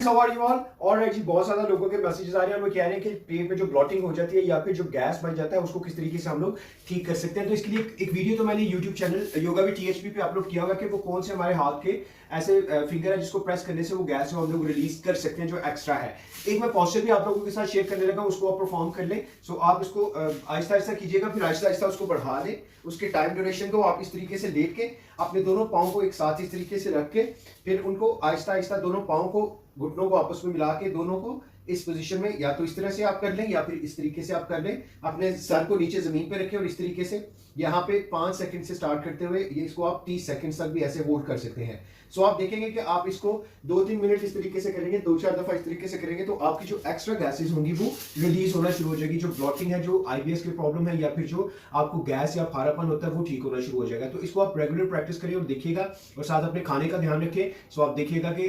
How are you all? All right ji, बहुत ज्यादा लोगों के मैसेजेस आ रहे हैं और वो कह रहे हैं कि पेट में जो ब्लॉटिंग हो जाती है या फिर जो गैस बन जाता है उसको किस तरीके से हम लोग ठीक कर सकते हैं। तो इसके लिए एक वीडियो तो मैंने यूट्यूब चैनल योगा विद टीएचपी पे अपलोड किया हुआ है कि वो कौन से हमारे हाथ के ऐसे फिंगर है जिसको प्रेस करने से वो गैस जो हम लोग रिलीज कर सकते हैं जो एक्स्ट्रा है। एक मैं पॉस्चर भी आप लोगों के साथ शेयर करने लगा, उसको आप परफॉर्म कर लें। सो आप इसको आहिस्ता आहिस्ता कीजिएगा, फिर आहिस्ता आहिस्ता उसको बढ़ा लें। उसके टाइम ड्यूरेशन को आप इस तरीके से लेट के अपने दोनों पाँव को एक साथ इस तरीके से रख के फिर उनको आहिस्ता आहिस्ता दोनों पाँव को घुटनों को आपस में मिला के दोनों को इस पोजीशन में या तो इस तरह से आप कर लें या फिर इस तरीके से आप कर लें। अपने सर को नीचे जमीन पे रखें और इस तरीके से यहाँ पे 5 सेकंड से स्टार्ट करते हुए ये इसको आप 30 सेकंड तक भी ऐसे होल्ड कर सकते हैं। सो आप देखेंगे कि आप इसको 2-3 मिनट इस तरीके से करेंगे, 2-4 दफा इस तरीके से करेंगे तो आपकी जो एक्स्ट्रा गैसेस होंगी वो रिलीज होना शुरू हो जाएगी। जो ब्लॉटिंग है, जो आईबीएस की प्रॉब्लम है या फिर जो आपको गैस या खारापन होता है वो ठीक होना शुरू हो जाएगा। तो इसको आप रेगुलर प्रैक्टिस करिए और देखिएगा और साथ अपने खाने का ध्यान रखें। सो आप देखिएगा कि